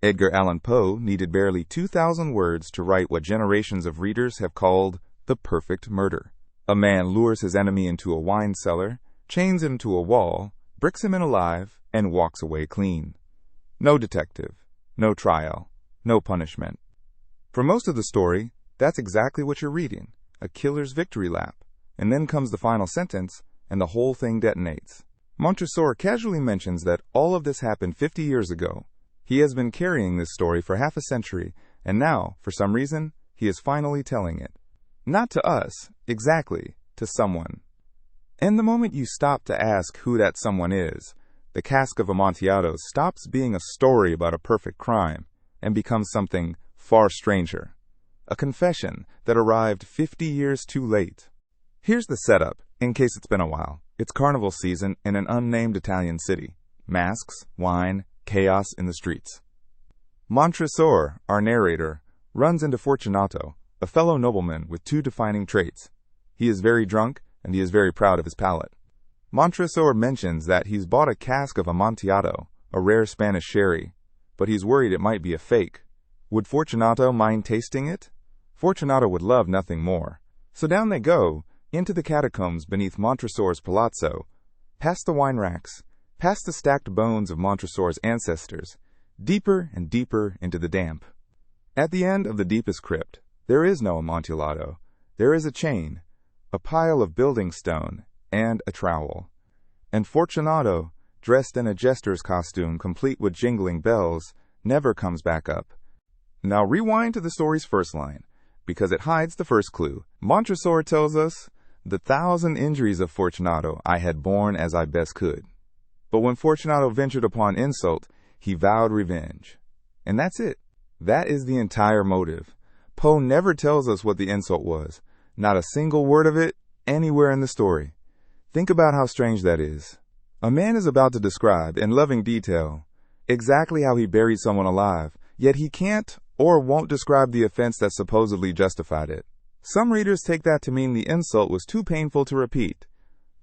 Edgar Allan Poe needed barely 2,000 words to write what generations of readers have called the perfect murder. A man lures his enemy into a wine cellar, chains him to a wall, bricks him in alive, and walks away clean. No detective, no trial, no punishment. For most of the story, that's exactly what you're reading, a killer's victory lap. And then comes the final sentence, and the whole thing detonates. Montresor casually mentions that all of this happened 50 years ago. He has been carrying this story for half a century, and now, for some reason, he is finally telling it. Not to us, exactly, to someone. And the moment you stop to ask who that someone is, the Cask of Amontillado stops being a story about a perfect crime and becomes something far stranger. A confession that arrived 50 years too late. Here's the setup, in case it's been a while. It's carnival season in an unnamed Italian city. Masks, wine, chaos in the streets. Montresor, our narrator, runs into Fortunato, a fellow nobleman with two defining traits. He is very drunk, and he is very proud of his palate. Montresor mentions that he's bought a cask of Amontillado, a rare Spanish sherry, but he's worried it might be a fake. Would Fortunato mind tasting it? Fortunato would love nothing more. So down they go, into the catacombs beneath Montresor's palazzo, past the wine racks, past the stacked bones of Montresor's ancestors, deeper and deeper into the damp. At the end of the deepest crypt, there is no Amontillado. There is a chain, a pile of building stone, and a trowel. And Fortunato, dressed in a jester's costume complete with jingling bells, never comes back up. Now rewind to the story's first line, because it hides the first clue. Montresor tells us, "The 1,000 injuries of Fortunato I had borne as I best could." But when Fortunato ventured upon insult, he vowed revenge. And that's it. That is the entire motive. Poe never tells us what the insult was. Not a single word of it anywhere in the story. Think about how strange that is. A man is about to describe, in loving detail, exactly how he buried someone alive, yet he can't or won't describe the offense that supposedly justified it. Some readers take that to mean the insult was too painful to repeat.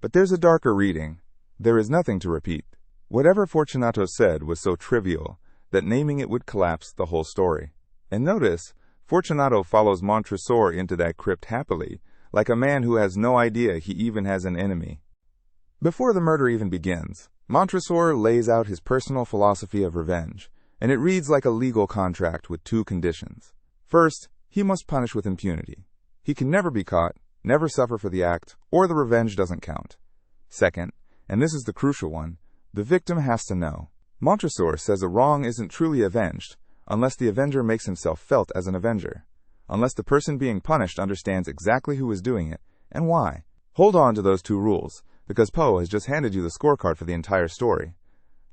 But there's a darker reading. There is nothing to repeat. Whatever Fortunato said was so trivial that naming it would collapse the whole story. And notice, Fortunato follows Montresor into that crypt happily, like a man who has no idea he even has an enemy. Before the murder even begins, Montresor lays out his personal philosophy of revenge, and it reads like a legal contract with two conditions. First, he must punish with impunity. He can never be caught, never suffer for the act, or the revenge doesn't count. Second, and this is the crucial one, the victim has to know. Montresor says a wrong isn't truly avenged unless the avenger makes himself felt as an avenger, unless the person being punished understands exactly who is doing it and why. Hold on to those two rules, because Poe has just handed you the scorecard for the entire story.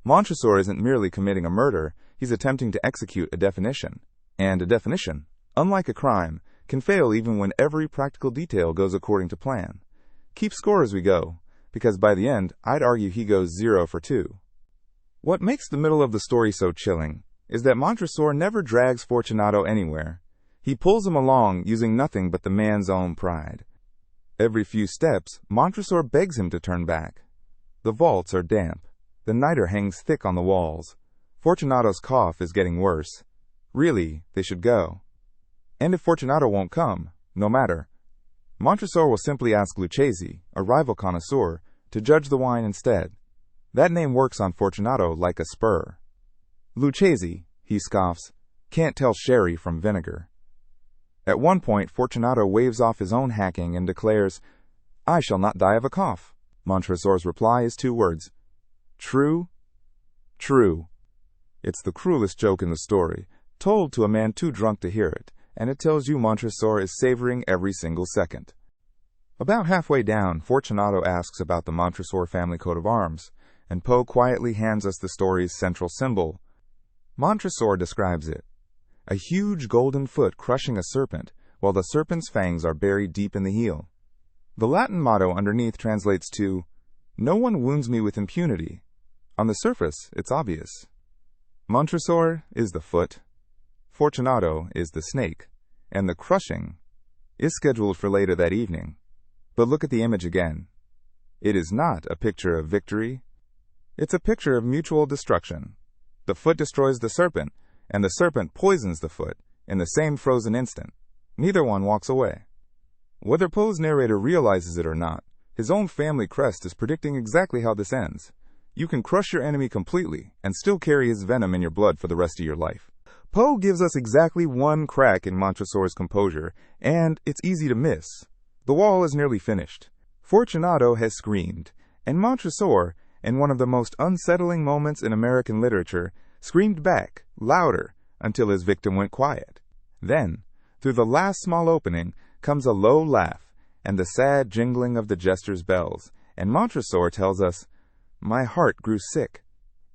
Montresor isn't merely committing a murder, he's attempting to execute a definition. And a definition, unlike a crime, can fail even when every practical detail goes according to plan. Keep score as we go, because by the end, I'd argue he goes 0 for 2. What makes the middle of the story so chilling is that Montresor never drags Fortunato anywhere. He pulls him along using nothing but the man's own pride. Every few steps, Montresor begs him to turn back. The vaults are damp. The niter hangs thick on the walls. Fortunato's cough is getting worse. Really, they should go. And if Fortunato won't come, no matter. Montresor will simply ask Lucchesi, a rival connoisseur, to judge the wine instead. That name works on Fortunato like a spur. Lucchesi, he scoffs, can't tell sherry from vinegar. At one point, Fortunato waves off his own hacking and declares, "I shall not die of a cough." Montresor's reply is 2 words. True? True. It's the cruelest joke in the story, told to a man too drunk to hear it, and it tells you Montresor is savoring every single second. About halfway down, Fortunato asks about the Montresor family coat of arms, and Poe quietly hands us the story's central symbol. Montresor describes it. A huge golden foot crushing a serpent, while the serpent's fangs are buried deep in the heel. The Latin motto underneath translates to, "No one wounds me with impunity." On the surface, it's obvious. Montresor is the foot, Fortunato is the snake, and the crushing is scheduled for later that evening. But look at the image again. It is not a picture of victory. It's a picture of mutual destruction. The foot destroys the serpent, and the serpent poisons the foot in the same frozen instant. Neither one walks away. Whether Poe's narrator realizes it or not, his own family crest is predicting exactly how this ends. You can crush your enemy completely and still carry his venom in your blood for the rest of your life. Poe gives us exactly one crack in Montresor's composure, and it's easy to miss. The wall is nearly finished. Fortunato has screamed, and Montresor, in one of the most unsettling moments in American literature, screamed back, louder, until his victim went quiet. Then, through the last small opening, comes a low laugh, and the sad jingling of the jester's bells, and Montresor tells us, "My heart grew sick."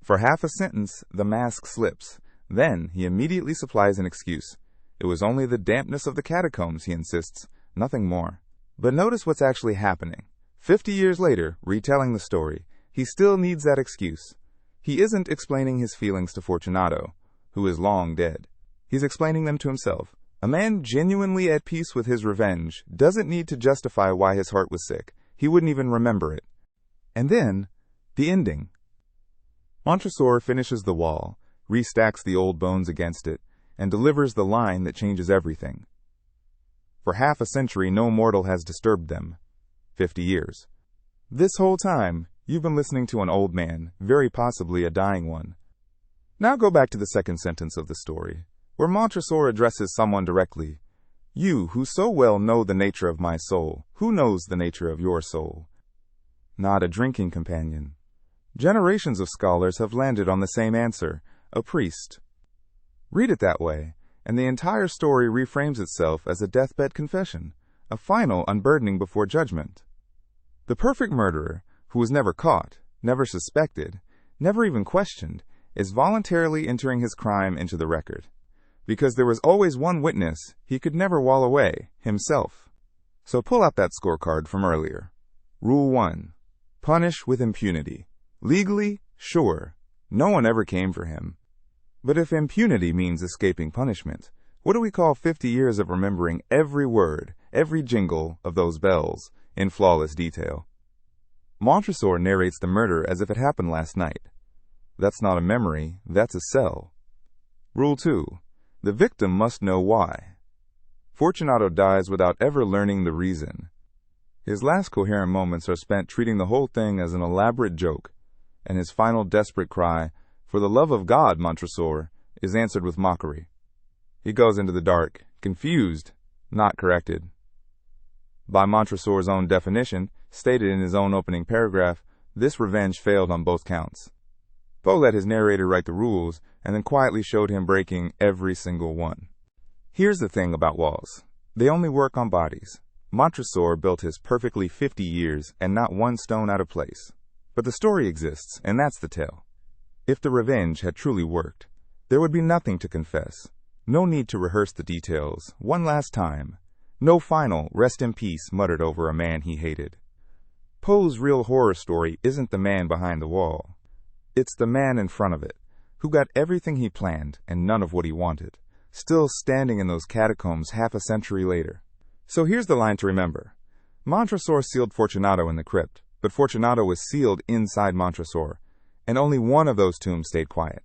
For half a sentence, the mask slips. Then, he immediately supplies an excuse. It was only the dampness of the catacombs, he insists, nothing more. But notice what's actually happening. 50 years later, retelling the story, he still needs that excuse. He isn't explaining his feelings to Fortunato, who is long dead. He's explaining them to himself. A man genuinely at peace with his revenge doesn't need to justify why his heart was sick. He wouldn't even remember it. And then, the ending. Montresor finishes the wall, restacks the old bones against it, and delivers the line that changes everything. For half a century, no mortal has disturbed them. 50 years. This whole time, you've been listening to an old man, very possibly a dying one. Now go back to the second sentence of the story, where Montresor addresses someone directly. "You, who so well know the nature of my soul, who knows the nature of your soul?" Not a drinking companion. Generations of scholars have landed on the same answer, a priest. Read it that way, and the entire story reframes itself as a deathbed confession, a final unburdening before judgment. The perfect murderer, who was never caught, never suspected, never even questioned, is voluntarily entering his crime into the record. Because there was always one witness, he could never wall away, himself. So pull out that scorecard from earlier. Rule 1. Punish with impunity. Legally, sure, no one ever came for him. But if impunity means escaping punishment, what do we call 50 years of remembering every word, every jingle of those bells in flawless detail? Montresor narrates the murder as if it happened last night. That's not a memory, that's a cell. Rule 2. The victim must know why. Fortunato dies without ever learning the reason. His last coherent moments are spent treating the whole thing as an elaborate joke, and his final desperate cry, "For the love of God, Montresor," is answered with mockery. He goes into the dark, confused, not corrected. By Montresor's own definition, stated in his own opening paragraph, this revenge failed on both counts. Poe let his narrator write the rules, and then quietly showed him breaking every single one. Here's the thing about walls. They only work on bodies. Montresor built his perfectly 50 years and not one stone out of place. But the story exists, and that's the tale. If the revenge had truly worked, there would be nothing to confess. No need to rehearse the details one last time. No final "rest in peace" muttered over a man he hated. Poe's real horror story isn't the man behind the wall. It's the man in front of it, who got everything he planned and none of what he wanted, still standing in those catacombs half a century later. So here's the line to remember. Montresor sealed Fortunato in the crypt, but Fortunato was sealed inside Montresor, and only one of those tombs stayed quiet.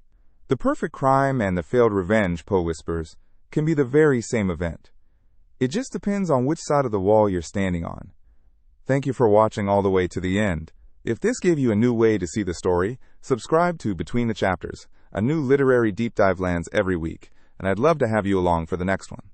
The perfect crime and the failed revenge, Poe whispers, can be the very same event. It just depends on which side of the wall you're standing on. Thank you for watching all the way to the end. If this gave you a new way to see the story, subscribe to Between the Chapters. A new literary deep dive lands every week, and I'd love to have you along for the next one.